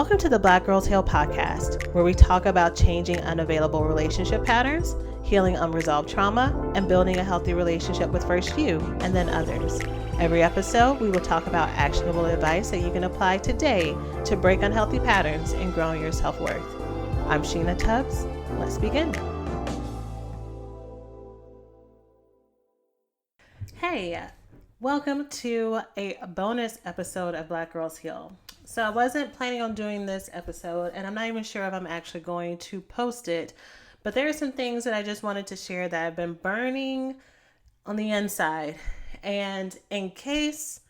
Welcome to the Black Girls Heal podcast, where we talk about changing unavailable relationship patterns, healing unresolved trauma, and building a healthy relationship with first you and then others. Every episode, we will talk about actionable advice that you can apply today to break unhealthy patterns and grow your self-worth. I'm Shena Tubbs. Let's begin. Hey, welcome to a bonus episode of Black Girls Heal. So I wasn't planning on doing this episode, and I'm not even sure if I'm actually going to post it, but there are some things that I just wanted to share that have been burning on the inside. And in case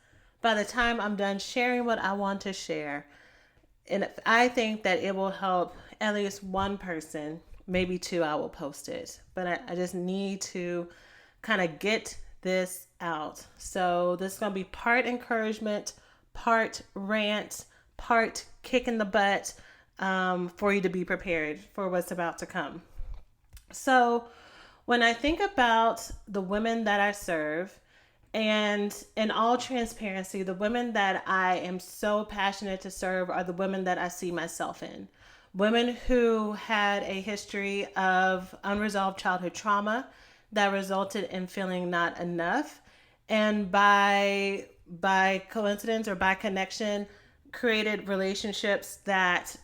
by the time I'm done sharing what I want to share, and if I think that it will help at least one person, maybe two, I will post it. But I just need to kind of get this out. So this is going to be part encouragement, part rant, part kick in the butt, for you to be prepared for what's about to come. So when I think about the women that I serve, and in all transparency, the women that I am so passionate to serve are the women that I see myself in. Women who had a history of unresolved childhood trauma that resulted in feeling not enough, and by coincidence or by connection, created relationships that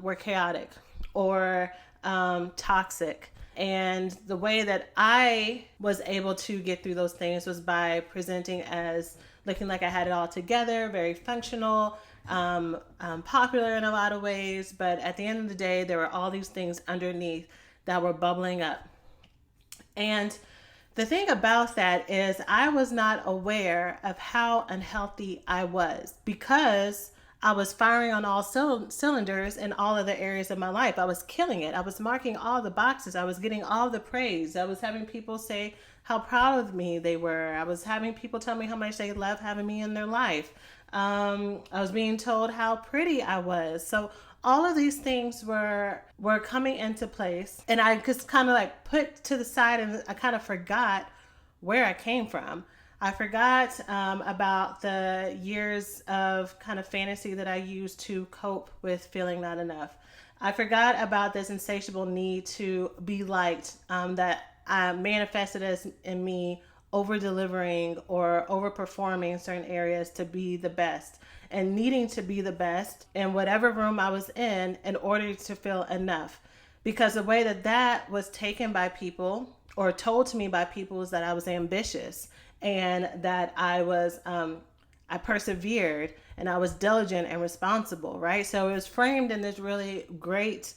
were chaotic or toxic. And the way that I was able to get through those things was by presenting as looking like I had it all together, very functional, popular in a lot of ways. But at the end of the day, there were all these things underneath that were bubbling up. And the thing about that is I was not aware of how unhealthy I was because I was firing on all cylinders in all other areas of my life. I was killing it. I was marking all the boxes. I was getting all the praise. I was having people say how proud of me they were. I was having people tell me how much they love having me in their life. I was being told how pretty I was. So all of these things were coming into place, and I just kind of like put to the side, and I kind of forgot where I came from. I forgot about the years of kind of fantasy that I used to cope with feeling not enough. I forgot about this insatiable need to be liked that I manifested as in me over-delivering or over-performing in certain areas to be the best, and needing to be the best in whatever room I was in order to feel enough. Because the way that was taken by people or told to me by people was that I was ambitious and that I persevered and I was diligent and responsible, right? So it was framed in this really great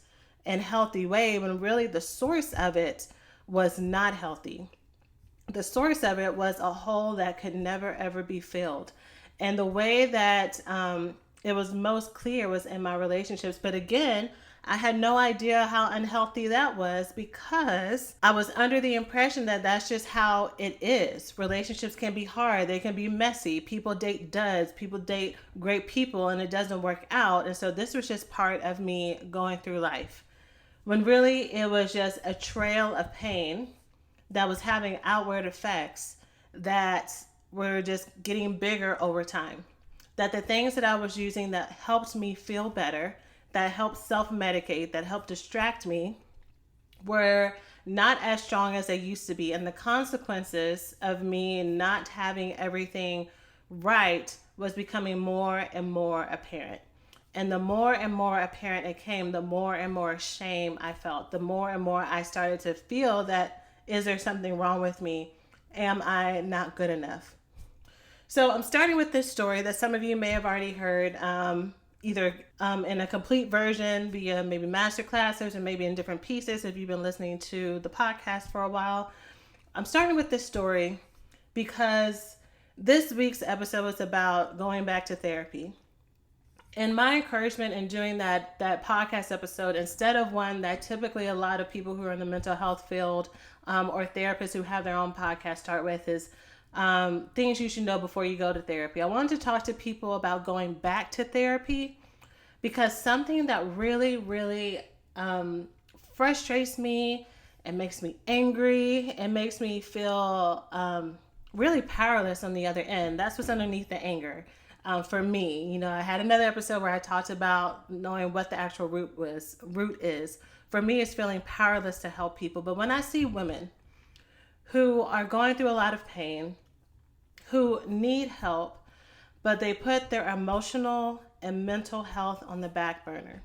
and healthy way when really the source of it was not healthy. The source of it was a hole that could never ever be filled. And the way that it was most clear was in my relationships. But again, I had no idea how unhealthy that was because I was under the impression that that's just how it is. Relationships can be hard. They can be messy. People date duds. People date great people and it doesn't work out. And so this was just part of me going through life. When really it was just a trail of pain that was having outward effects that were just getting bigger over time. That the things that I was using that helped me feel better, that helped self-medicate, that helped distract me, were not as strong as they used to be. And the consequences of me not having everything right was becoming more and more apparent. And the more and more apparent it came, the more and more shame I felt. The more and more I started to feel that, is there something wrong with me? Am I not good enough? So I'm starting with this story that some of you may have already heard, either in a complete version via maybe master classes or maybe in different pieces if you've been listening to the podcast for a while. I'm starting with this story because this week's episode was about going back to therapy. And my encouragement in doing that podcast episode, instead of one that typically a lot of people who are in the mental health field or therapists who have their own podcast start with, is things you should know before you go to therapy. I wanted to talk to people about going back to therapy because something that really, really frustrates me and makes me angry and makes me feel really powerless on the other end. That's what's underneath the anger. For me, I had another episode where I talked about knowing what the actual root is. For me, it's feeling powerless to help people. But when I see women who are going through a lot of pain, who need help, but they put their emotional and mental health on the back burner.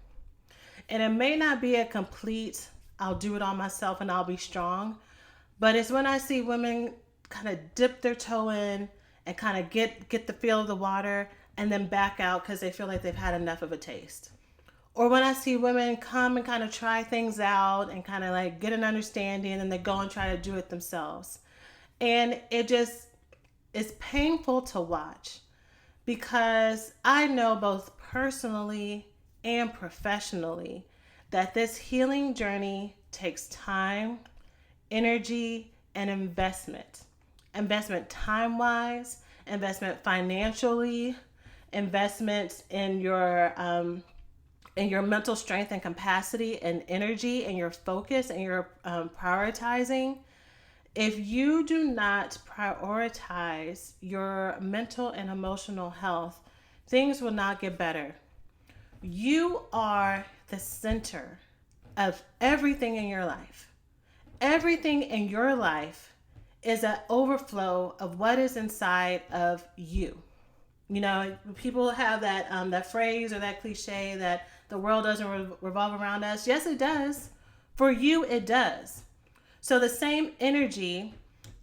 And it may not be a complete, I'll do it all myself and I'll be strong, but it's when I see women kind of dip their toe in and kind of get the feel of the water and then back out because they feel like they've had enough of a taste. Or when I see women come and kind of try things out and kind of like get an understanding and then they go and try to do it themselves. And it just is painful to watch because I know both personally and professionally that this healing journey takes time, energy, and investment. Investment time-wise, investment financially, investment in your mental strength and capacity and energy and your focus and your prioritizing. If you do not prioritize your mental and emotional health, things will not get better. You are the center of everything in your life. Everything in your life is an overflow of what is inside of you. People have that phrase or that cliche that the world doesn't revolve around us. Yes, it does. For you, it does. So the same energy,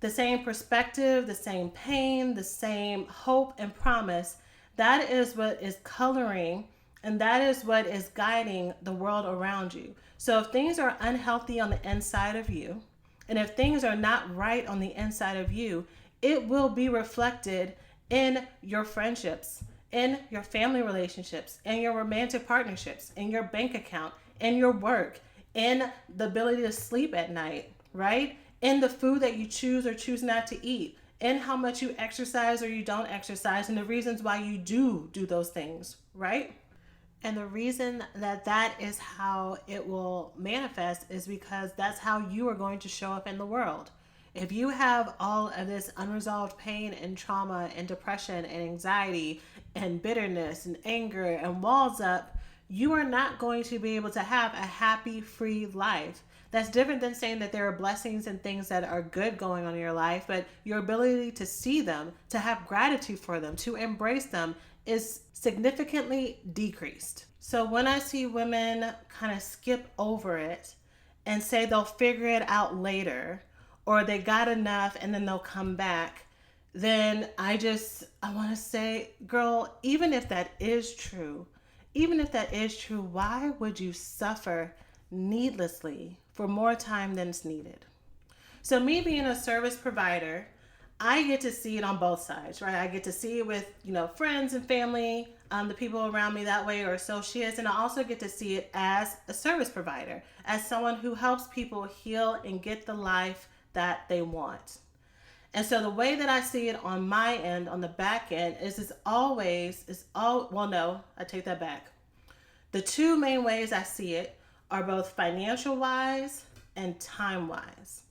the same perspective, the same pain, the same hope and promise, that is what is coloring and that is what is guiding the world around you. So if things are unhealthy on the inside of you, and if things are not right on the inside of you, it will be reflected in your friendships, in your family relationships, in your romantic partnerships, in your bank account, in your work, in the ability to sleep at night, right? In the food that you choose or choose not to eat, in how much you exercise or you don't exercise, and the reasons why you do those things, right? And the reason that is how it will manifest is because that's how you are going to show up in the world. If you have all of this unresolved pain and trauma and depression and anxiety and bitterness and anger and walls up, you are not going to be able to have a happy, free life. That's different than saying that there are blessings and things that are good going on in your life, but your ability to see them, to have gratitude for them, to embrace them is significantly decreased. So when I see women kind of skip over it and say they'll figure it out later, or they got enough and then they'll come back, then I want to say, girl, even if that is true, why would you suffer needlessly for more time than is needed? So me being a service provider, I get to see it on both sides, right? I get to see it with, friends and family, the people around me that way, or associates. And I also get to see it as a service provider, as someone who helps people heal and get the life that they want. And so the way that I see it on my end, on the back end, I take that back. The two main ways I see it are both financial wise and time wise.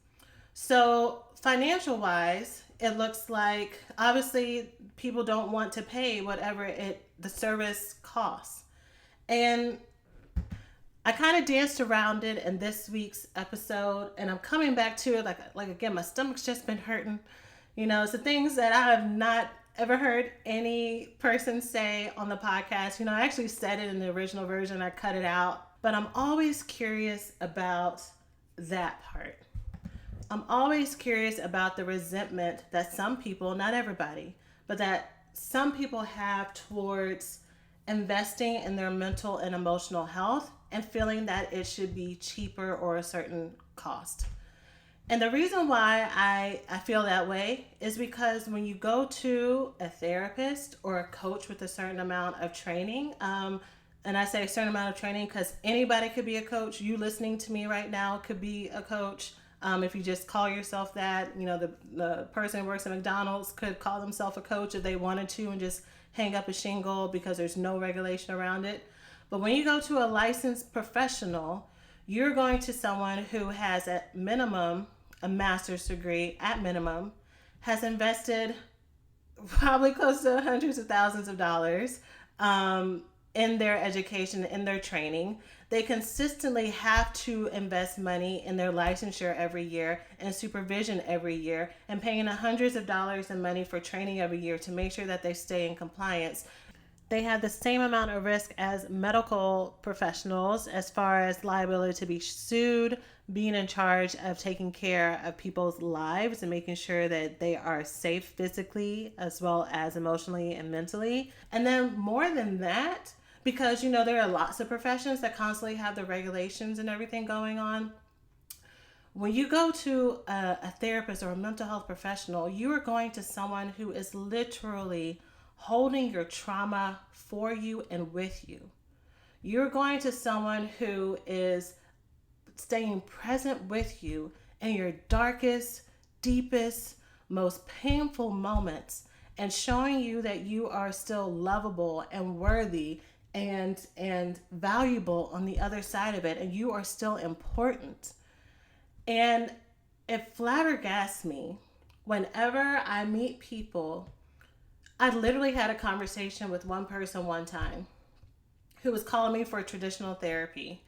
So financial wise, it looks like obviously people don't want to pay whatever the service costs. And I kind of danced around it in this week's episode, and I'm coming back to it like again, my stomach's just been hurting. It's the things that I have not ever heard any person say on the podcast. I actually said it in the original version, I cut it out, but I'm always curious about that part. I'm always curious about the resentment that some people, not everybody, but that some people have towards investing in their mental and emotional health and feeling that it should be cheaper or a certain cost. And the reason why I feel that way is because when you go to a therapist or a coach with a certain amount of training, and I say a certain amount of training because anybody could be a coach. You listening to me right now could be a coach. If you just call yourself that, the person who works at McDonald's could call themselves a coach if they wanted to and just hang up a shingle because there's no regulation around it. But when you go to a licensed professional, you're going to someone who has at minimum a master's degree, at minimum, has invested probably close to hundreds of thousands of dollars in their education, in their training. They consistently have to invest money in their licensure every year and supervision every year and paying hundreds of dollars in money for training every year to make sure that they stay in compliance. They have the same amount of risk as medical professionals as far as liability to be sued, being in charge of taking care of people's lives and making sure that they are safe physically as well as emotionally and mentally. And then more than that, because there are lots of professions that constantly have the regulations and everything going on. When you go to a therapist or a mental health professional, you are going to someone who is literally holding your trauma for you and with you. You're going to someone who is staying present with you in your darkest, deepest, most painful moments and showing you that you are still lovable and worthy and valuable on the other side of it, and you are still important. And it flabbergasts me whenever I meet people. I literally had a conversation with one person one time who was calling me for traditional therapy.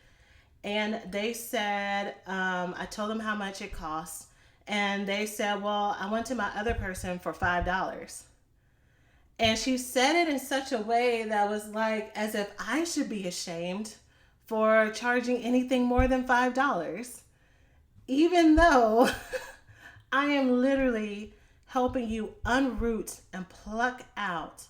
And they said, I told them how much it cost. And they said, well, I went to my other person for $5. And she said it in such a way that was like as if I should be ashamed for charging anything more than $5, even though I am literally helping you unroot and pluck out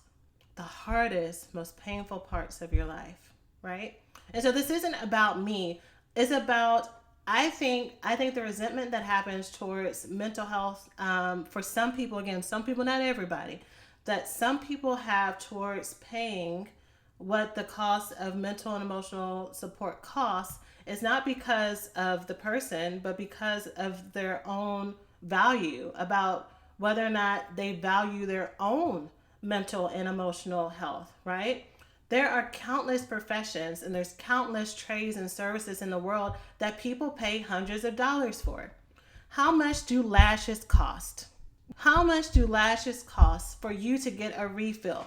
the hardest, most painful parts of your life, right? And so this isn't about me. It's about I think the resentment that happens towards mental health for some people, again, some people, not everybody, that some people have towards paying what the cost of mental and emotional support costs is not because of the person, but because of their own value about whether or not they value their own mental and emotional health, right? There are countless professions and there's countless trades and services in the world that people pay hundreds of dollars for. How much do lashes cost? How much do lashes cost for you to get a refill?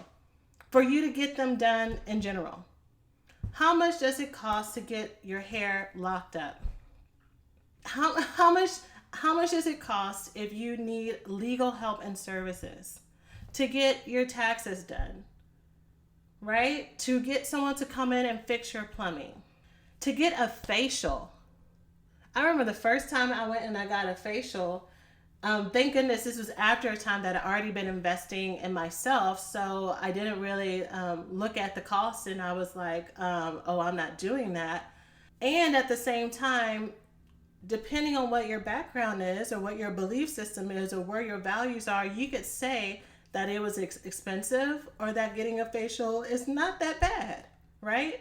For you to get them done in general? How much does it cost to get your hair locked up? How much does it cost if you need legal help and services to get your taxes done? Right? To get someone to come in and fix your plumbing. To get a facial. I remember the first time I went and I got a facial. Thank goodness this was after a time that I'd already been investing in myself. So I didn't really look at the cost and I was like, oh, I'm not doing that. And at the same time, depending on what your background is or what your belief system is or where your values are, you could say that it was expensive or that getting a facial is not that bad, right?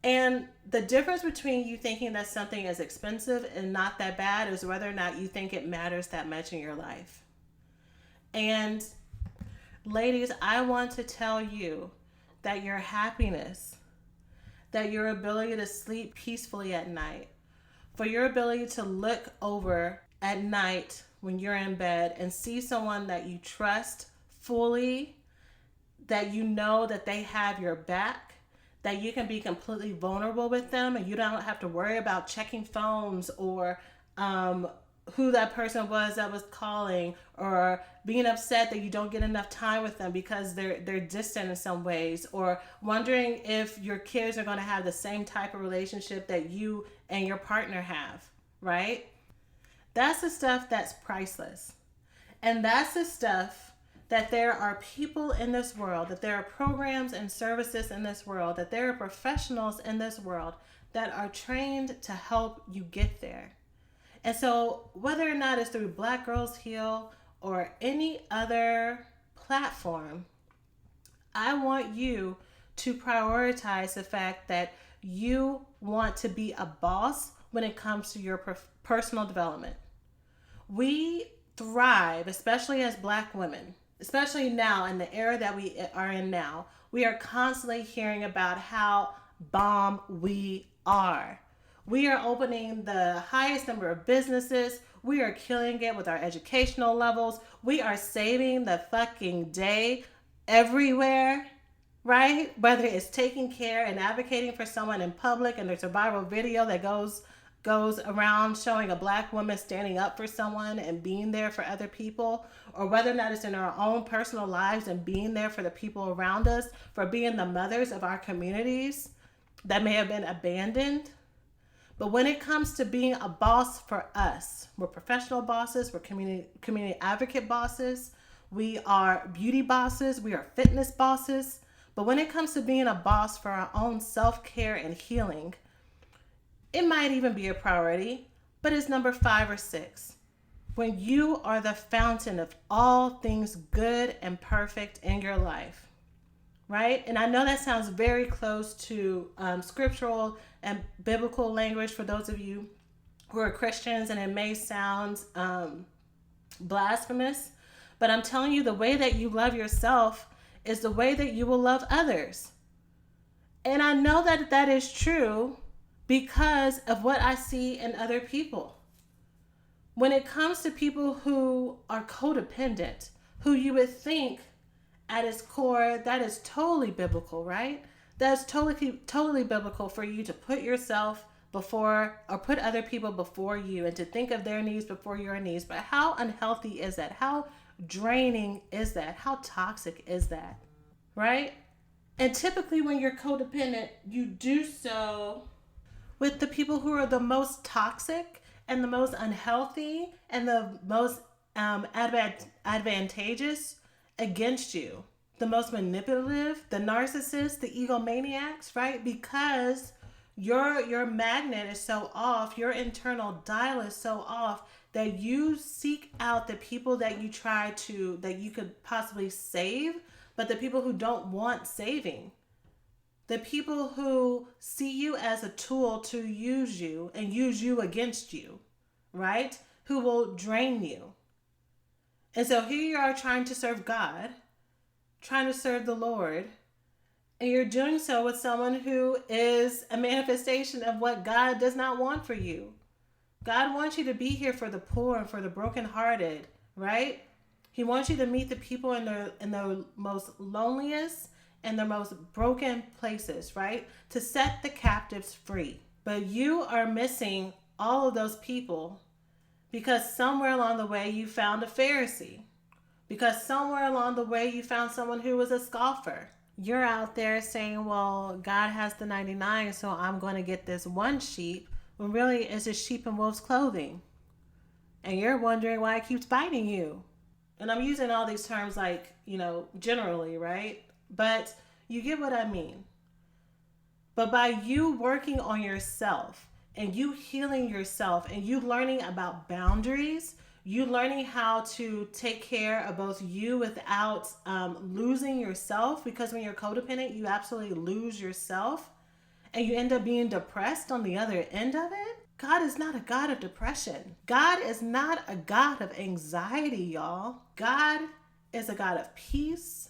And the difference between you thinking that something is expensive and not that bad is whether or not you think it matters that much in your life. And ladies, I want to tell you that your happiness, that your ability to sleep peacefully at night, for your ability to look over at night when you're in bed and see someone that you trust fully, that you know that they have your back, that you can be completely vulnerable with them and you don't have to worry about checking phones or who that person was that was calling or being upset that you don't get enough time with them because they're distant in some ways, or wondering if your kids are going to have the same type of relationship that you and your partner have, right? That's the stuff that's priceless. And that's the stuff that there are people in this world, that there are programs and services in this world, that there are professionals in this world that are trained to help you get there. And so whether or not it's through Black Girls Heal or any other platform, I want you to prioritize the fact that you want to be a boss when it comes to your personal development. We thrive, especially as Black women, especially now in the era that we are in now. We are constantly hearing about how bomb we are. We are opening the highest number of businesses. We are killing it with our educational levels. We are saving the fucking day everywhere, right? Whether it's taking care and advocating for someone in public, and there's a viral video that goes around showing a black woman standing up for someone and being there for other people, or whether or not it's in our own personal lives and being there for the people around us, for being the mothers of our communities that may have been abandoned. But when it comes to being a boss for us, we're professional bosses, we're community advocate bosses, we are beauty bosses, we are fitness bosses. But when it comes to being a boss for our own self-care and healing, it might even be a priority, but it's number 5 or 6. When you are the fountain of all things good and perfect in your life, right? And I know that sounds very close to scriptural and biblical language for those of you who are Christians, and it may sound blasphemous, but I'm telling you, the way that you love yourself is the way that you will love others. And I know that that is true because of what I see in other people. When it comes to people who are codependent, who you would think at its core, that is totally biblical, right? That's totally biblical for you to put yourself before, or put other people before you, and to think of their needs before your needs. But how unhealthy is that? How draining is that? How toxic is that? Right? And typically when you're codependent, you do so with the people who are the most toxic and the most unhealthy and the most advantageous against you. The most manipulative, the narcissists, the egomaniacs, right? Because your magnet is so off, your internal dial is so off, that you seek out the people that you that you could possibly save, but the people who don't want saving. The people who see you as a tool to use you and use you against you, right? Who will drain you. And so here you are trying to serve God, trying to serve the Lord, and you're doing so with someone who is a manifestation of what God does not want for you. God wants you to be here for the poor and for the brokenhearted, right? He wants you to meet the people in the most loneliest and the most broken places, right? To set the captives free. But you are missing all of those people because somewhere along the way you found a Pharisee. Because somewhere along the way you found someone who was a scoffer. You're out there saying, well, God has the 99, so I'm going to get this one sheep, when really it's just sheep in wolf's clothing. And you're wondering why it keeps biting you. And I'm using all these terms like, generally, right? But you get what I mean. But by you working on yourself and you healing yourself and you learning about boundaries, you learning how to take care of both you without losing yourself, because when you're codependent, you absolutely lose yourself and you end up being depressed on the other end of it. God is not a God of depression. God is not a God of anxiety, y'all. God is a God of peace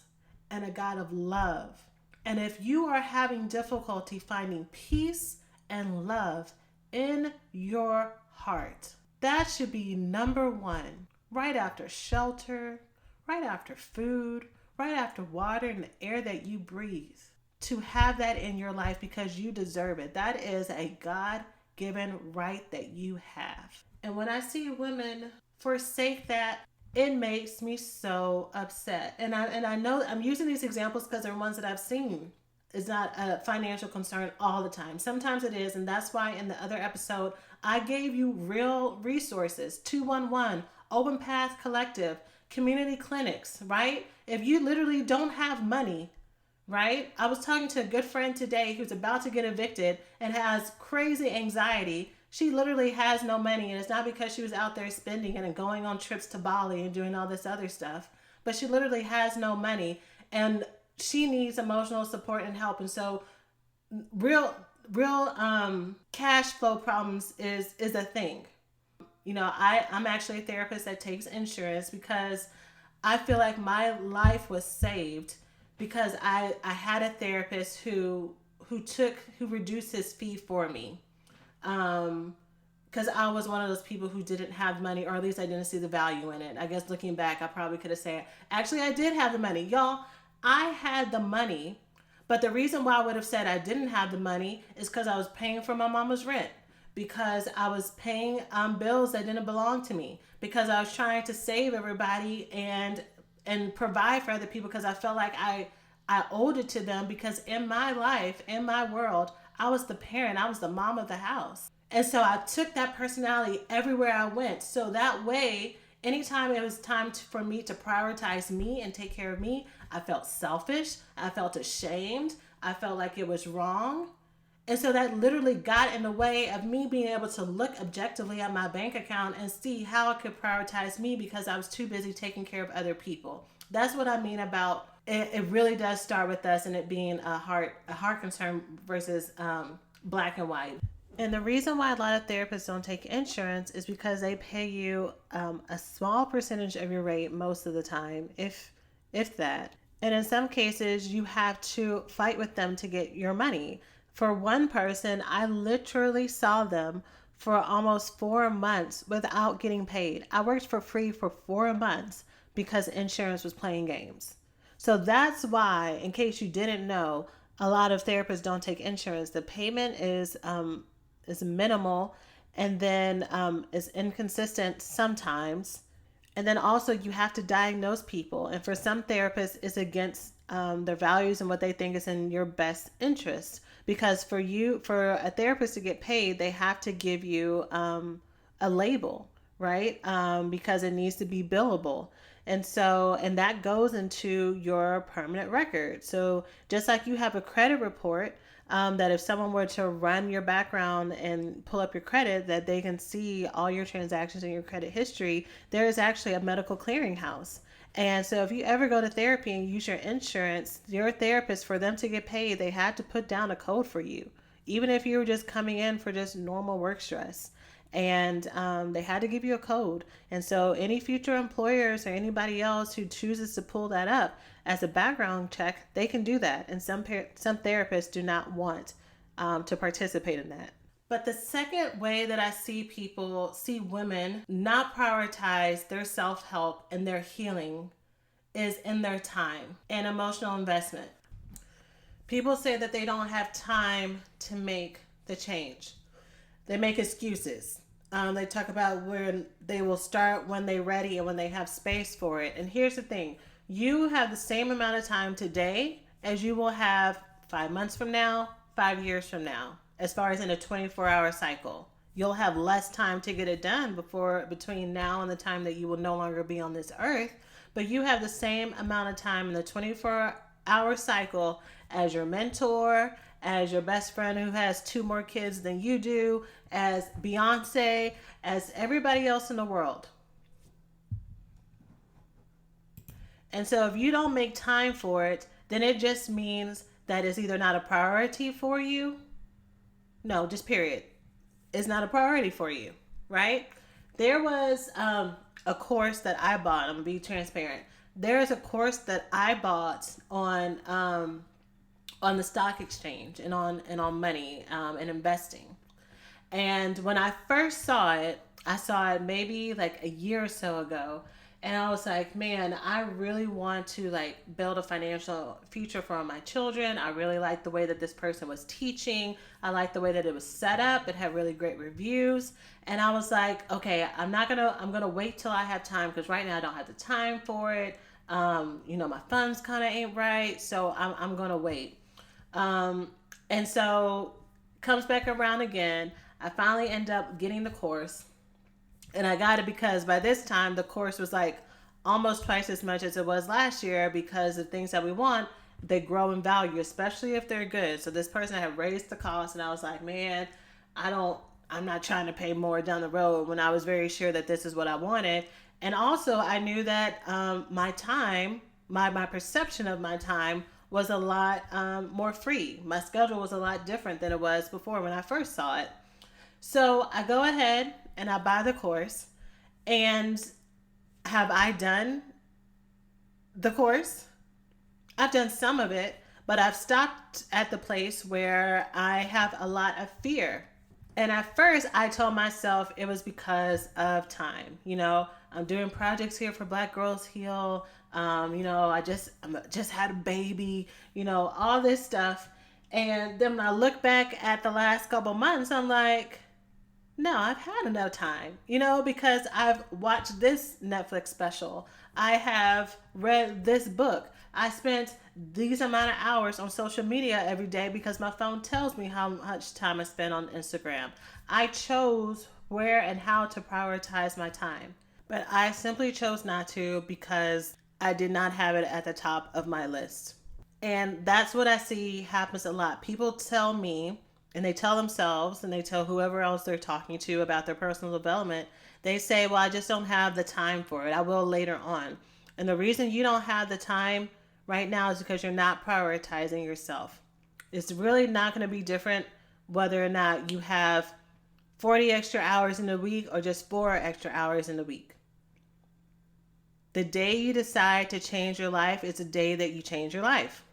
and a God of love. And if you are having difficulty finding peace and love in your heart, that should be number 1, right after shelter, right after food, right after water and the air that you breathe. To have that in your life because you deserve it. That is a God-given right that you have. And when I see women forsake that, it makes me so upset. And I know I'm using these examples because they're ones that I've seen. It's not a financial concern all the time. Sometimes it is, and that's why in the other episode, I gave you real resources. 211, Open Path Collective, community clinics, right? If you literally don't have money, right? I was talking to a good friend today who's about to get evicted and has crazy anxiety. She literally has no money, and it's not because she was out there spending it and going on trips to Bali and doing all this other stuff, but she literally has no money and she needs emotional support and help. And so real cash flow problems is a thing. I'm actually a therapist that takes insurance because I feel like my life was saved because I had a therapist who reduced his fee for me. Because I was one of those people who didn't have money, or at least I didn't see the value in it. I guess looking back, I probably could have said, actually, I did have the money. Y'all, I had the money, but the reason why I would have said I didn't have the money is because I was paying for my mama's rent, because I was paying bills that didn't belong to me, because I was trying to save everybody and provide for other people, because I felt like I owed it to them, because in my life, in my world, I was the parent, I was the mom of the house. And so I took that personality everywhere I went. So that way, anytime it was time for me to prioritize me and take care of me, I felt selfish. I felt ashamed. I felt like it was wrong. And so that literally got in the way of me being able to look objectively at my bank account and see how I could prioritize me, because I was too busy taking care of other people. That's what I mean about it. It really does start with us, and it being a heart concern versus black and white. And the reason why a lot of therapists don't take insurance is because they pay you a small percentage of your rate most of the time, if that. And in some cases, you have to fight with them to get your money. For one person, I literally saw them for almost 4 months without getting paid. I worked for free for 4 months because insurance was playing games. So that's why, in case you didn't know, a lot of therapists don't take insurance. The payment is minimal, and then is inconsistent sometimes. And then also you have to diagnose people. And for some therapists, it's against their values and what they think is in your best interest. Because for a therapist to get paid, they have to give you a label, right? Because it needs to be billable. And that goes into your permanent record. So just like you have a credit report, that if someone were to run your background and pull up your credit, that they can see all your transactions and your credit history, there is actually a medical clearinghouse. And so if you ever go to therapy and use your insurance, your therapist, for them to get paid, they had to put down a code for you, even if you were just coming in for just normal work stress. And they had to give you a code. And so any future employers or anybody else who chooses to pull that up as a background check, they can do that. And some therapists do not want to participate in that. But the second way that I see women not prioritize their self-help and their healing is in their time and emotional investment. People say that they don't have time to make the change. They make excuses. They talk about when they will start when they're ready and when they have space for it. And here's the thing. You have the same amount of time today as you will have 5 months from now, 5 years from now, as far as in a 24-hour cycle. You'll have less time to get it done between now and the time that you will no longer be on this earth. But you have the same amount of time in the 24-hour cycle as your mentor, as your best friend who has 2 more kids than you do, as Beyonce, as everybody else in the world. And so if you don't make time for it, then it just means that it's either not a priority for you. No, just period. It's not a priority for you, right? There was a course that I bought. I'm going to be transparent. There is a course that I bought on the stock exchange and on money and investing. And when I first saw it, I saw it maybe like a year or so ago. And I was like, man, I really want to like build a financial future for my children. I really like the way that this person was teaching. I like the way that it was set up. It had really great reviews. And I was like, okay, I'm going to wait till I have time, because right now I don't have the time for it. My funds kind of ain't right. So I'm going to wait. And so comes back around again. I finally end up getting the course, and I got it because by this time the course was like almost twice as much as it was last year, because the things that we want, they grow in value, especially if they're good. So this person had raised the cost, and I was like, man, I'm not trying to pay more down the road, when I was very sure that this is what I wanted. And also I knew that my time, my perception of my time was a lot more free. My schedule was a lot different than it was before when I first saw it. So I go ahead and I buy the course. And have I done the course? I've done some of it, but I've stopped at the place where I have a lot of fear And at first, I told myself it was because of time. I'm doing projects here for Black Girls Heal. I just had a baby. All this stuff. And then when I look back at the last couple months, I'm like, no, I've had enough time, because I've watched this Netflix special. I have read this book. I spent these amount of hours on social media every day because my phone tells me how much time I spend on Instagram. I chose where and how to prioritize my time, but I simply chose not to because I did not have it at the top of my list. And that's what I see happens a lot. People tell me, and they tell themselves, and they tell whoever else they're talking to about their personal development, they say, well, I just don't have the time for it. I will later on. And the reason you don't have the time right now is because you're not prioritizing yourself. It's really not going to be different whether or not you have 40 extra hours in a week or just 4 extra hours in a week. The day you decide to change your life is the day that you change your life.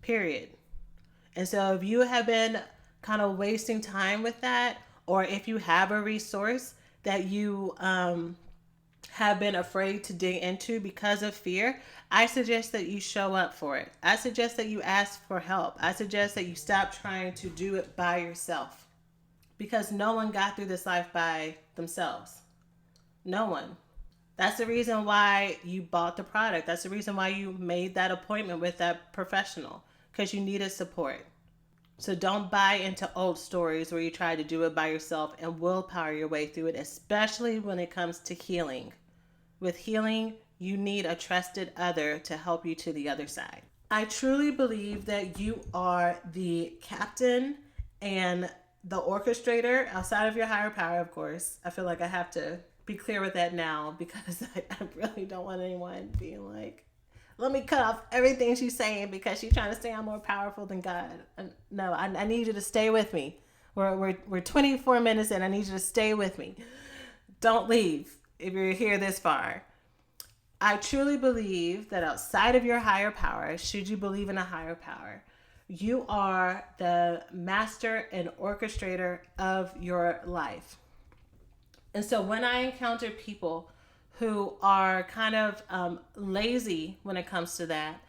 Period. And so if you have been kind of wasting time with that, or if you have a resource that you have been afraid to dig into because of fear, I suggest that you show up for it. I suggest that you ask for help. I suggest that you stop trying to do it by yourself, because no one got through this life by themselves. No one. That's the reason why you bought the product. That's the reason why you made that appointment with that professional, because you needed support. So don't buy into old stories where you try to do it by yourself and willpower your way through it, especially when it comes to healing. With healing, you need a trusted other to help you to the other side. I truly believe that you are the captain and the orchestrator outside of your higher power, of course. I feel like I have to be clear with that now, because I really don't want anyone being like, let me cut off everything she's saying because she's trying to say I'm more powerful than God. No, I need you to stay with me. We're 24 minutes in. I need you to stay with me. Don't leave if you're here this far. I truly believe that outside of your higher power, should you believe in a higher power, you are the master and orchestrator of your life. And so when I encounter people who are kind of lazy when it comes to that,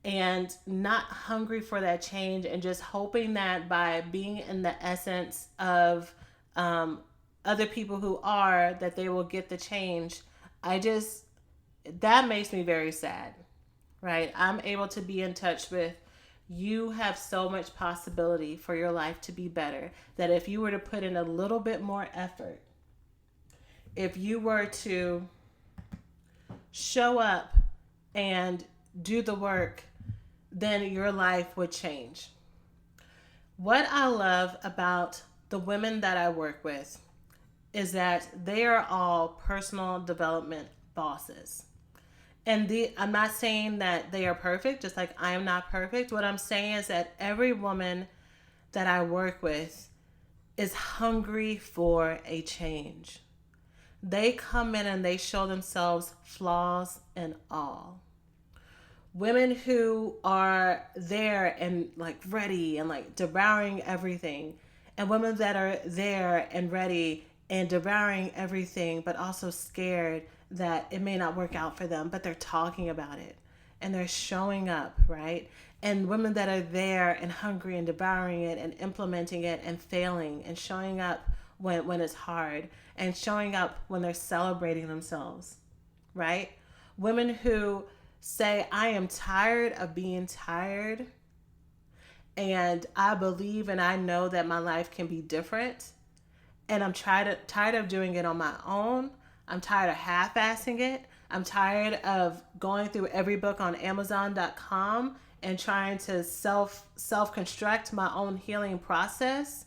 and not hungry for that change, and just hoping that by being in the essence of other people who are, that they will get the change, that makes me very sad, right? I'm able to be in touch with, you have so much possibility for your life to be better, that if you were to put in a little bit more effort, if you were to show up and do the work, then your life would change. What I love about the women that I work with is that they are all personal development bosses. And I'm not saying that they are perfect, just like I am not perfect. What I'm saying is that every woman that I work with is hungry for a change. They come in and they show themselves flaws and all. Women who are there and like ready and like devouring everything, and women that are there and ready and devouring everything, but also scared that it may not work out for them, but they're talking about it and they're showing up, right? And women that are there and hungry and devouring it and implementing it and failing and showing up when it's hard, and showing up when they're celebrating themselves, right? Women who say, I am tired of being tired, and I believe and I know that my life can be different, and I'm tired of doing it on my own. I'm tired of half-assing it. I'm tired of going through every book on Amazon.com and trying to self-construct my own healing process,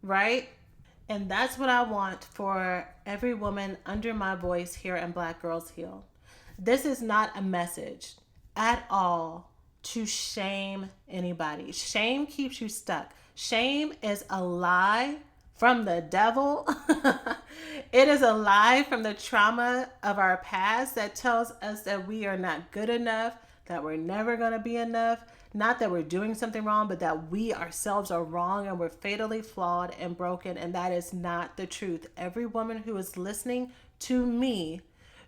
right? And that's what I want for every woman under my voice here in Black Girls Heal. This is not a message at all to shame anybody. Shame keeps you stuck. Shame is a lie from the devil. It is a lie from the trauma of our past that tells us that we are not good enough, that we're never going to be enough, not that we're doing something wrong, but that we ourselves are wrong and we're fatally flawed and broken. And that is not the truth. Every woman who is listening to me,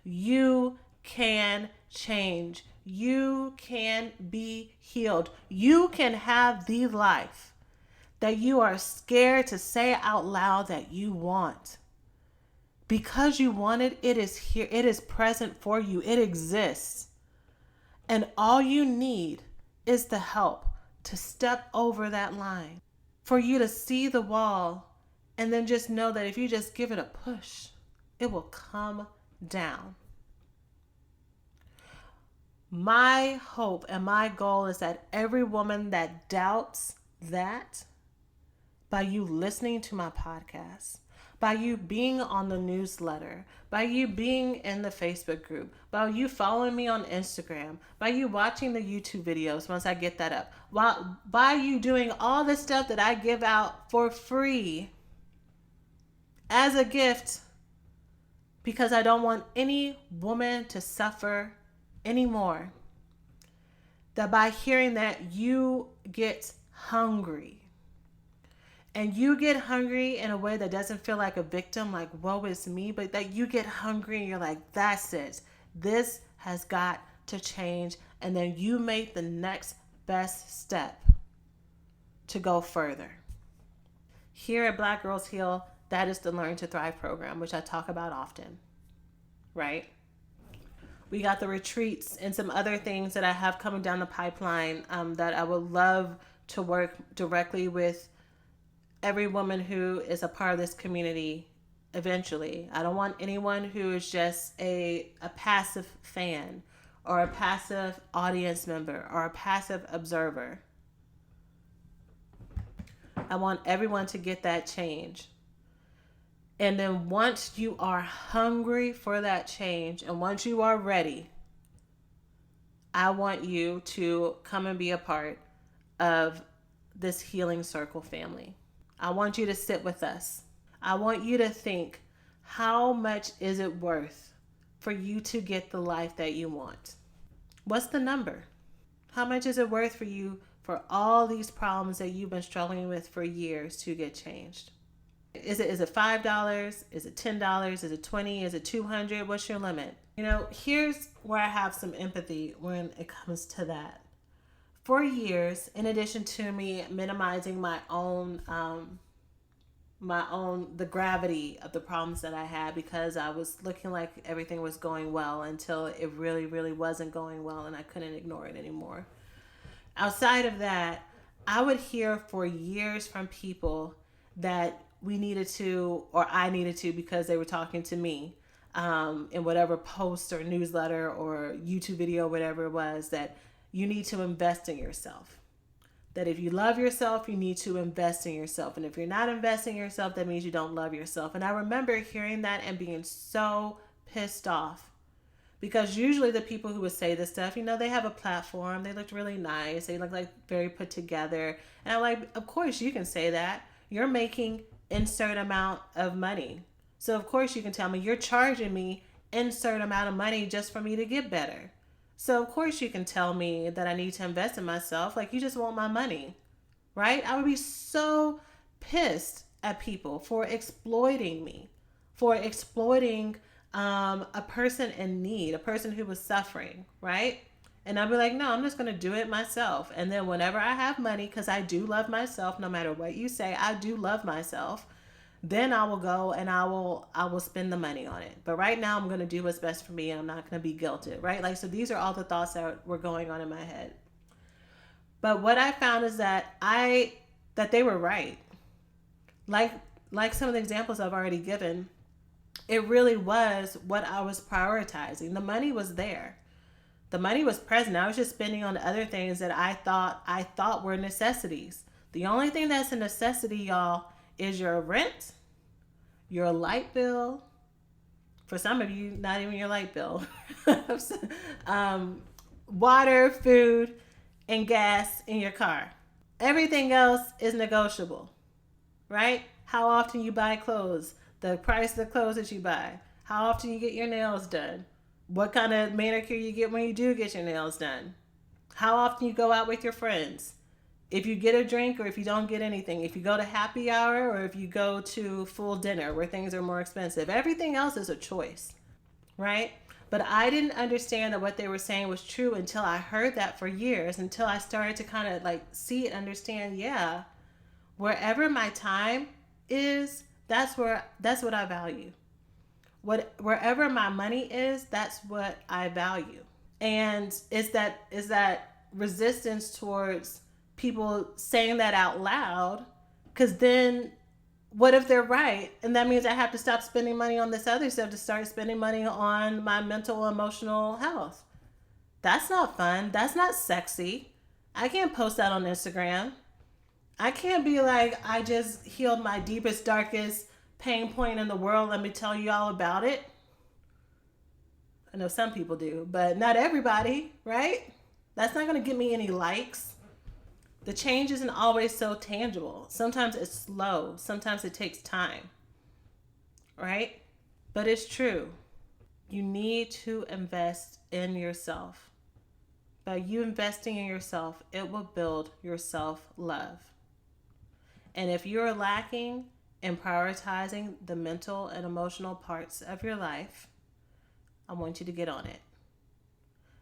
you can change. You can be healed. You can have the life that you are scared to say out loud that you want. Because you want it, it is here. It is present for you. It exists. And all you need is the help to step over that line. For you to see the wall and then just know that if you just give it a push, it will come down. My hope and my goal is that every woman that doubts that, by you listening to my podcast, by you being on the newsletter, by you being in the Facebook group, by you following me on Instagram, by you watching the YouTube videos once I get that up, by you doing all the stuff that I give out for free as a gift, because I don't want any woman to suffer anymore. That by hearing that, you get hungry. And you get hungry in a way that doesn't feel like a victim, like, woe is me, but that you get hungry and you're like, that's it. This has got to change. And then you make the next best step to go further. Here at Black Girls Heal, that is the Learn to Thrive program, which I talk about often, right? We got the retreats and some other things that I have coming down the pipeline that I would love to work directly with every woman who is a part of this community eventually. I don't want anyone who is just a passive fan or a passive audience member or a passive observer. I want everyone to get that change. And then once you are hungry for that change and once you are ready, I want you to come and be a part of this Healing Circle family. I want you to sit with us. I want you to think, how much is it worth for you to get the life that you want? What's the number? How much is it worth for you for all these problems that you've been struggling with for years to get changed? Is it $5? Is it $10? Is it $20? Is it $200? What's your limit? You know, here's where I have some empathy when it comes to that. For years, in addition to me minimizing the gravity of the problems that I had, because I was looking like everything was going well until it really, really wasn't going well and I couldn't ignore it anymore. Outside of that, I would hear for years from people that we needed to, or I needed to, because they were talking to me in whatever post or newsletter or YouTube video, whatever it was, that you need to invest in yourself. That if you love yourself, you need to invest in yourself. And if you're not investing in yourself, that means you don't love yourself. And I remember hearing that and being so pissed off. Because usually the people who would say this stuff, you know, they have a platform. They looked really nice. They look like very put together. And I'm like, of course you can say that. You're making insert amount of money. So of course you can tell me you're charging me insert amount of money just for me to get better. So of course you can tell me that I need to invest in myself. Like, you just want my money, right? I would be so pissed at people for exploiting me, for exploiting a person in need, a person who was suffering, right? And I'd be like, no, I'm just going to do it myself. And then whenever I have money, because I do love myself, no matter what you say, I do love myself. Then I will go and I will spend the money on it. But right now I'm going to do what's best for me and I'm not going to be guilted, right? Like, so these are all the thoughts that were going on in my head. But what I found is that they were right. Like some of the examples I've already given, it really was what I was prioritizing. The money was there. The money was present. I was just spending on other things that I thought were necessities. The only thing that's a necessity, y'all, is your rent, your light bill. For some of you, not even your light bill. Water, food, and gas in your car. Everything else is negotiable, right? How often you buy clothes, the price of the clothes that you buy, how often you get your nails done, what kind of manicure you get when you do get your nails done. How often you go out with your friends. If you get a drink or if you don't get anything. If you go to happy hour or if you go to full dinner where things are more expensive. Everything else is a choice, right? But I didn't understand that what they were saying was true until I heard that for years, until I started to kind of like see and understand, yeah, wherever my time is, that's what I value. Wherever my money is, that's what I value. And is that resistance towards people saying that out loud, because then what if they're right? And that means I have to stop spending money on this other stuff to start spending money on my mental emotional health. That's not fun. That's not sexy. I can't post that on Instagram. I can't be like, I just healed my deepest, darkest pain point in the world. Let me tell you all about it. I know some people do, but not everybody, right? That's not going to get me any likes. The change isn't always so tangible. Sometimes it's slow. Sometimes it takes time, right? But it's true. You need to invest in yourself. By you investing in yourself, it will build your self love. And if you're lacking in prioritizing the mental and emotional parts of your life, I want you to get on it.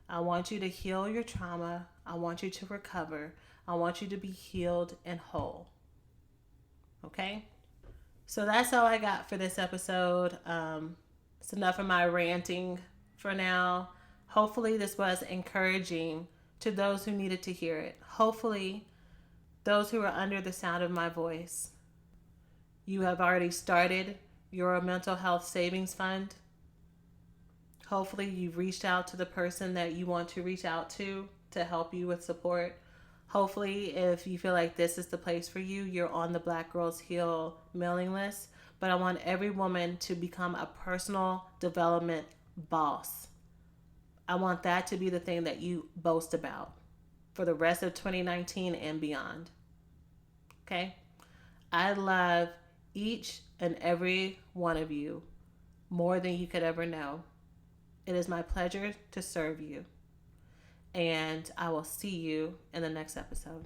I want you to heal your trauma. I want you to recover. I want you to be healed and whole. Okay? So that's all I got for this episode. It's enough of my ranting for now. Hopefully, this was encouraging to those who needed to hear it. Hopefully, those who are under the sound of my voice, you have already started your mental health savings fund. Hopefully, you've reached out to the person that you want to reach out to help you with support. Hopefully, if you feel like this is the place for you, you're on the Black Girls Heal mailing list. But I want every woman to become a personal development boss. I want that to be the thing that you boast about for the rest of 2019 and beyond. Okay? I love each and every one of you more than you could ever know. It is my pleasure to serve you. And I will see you in the next episode.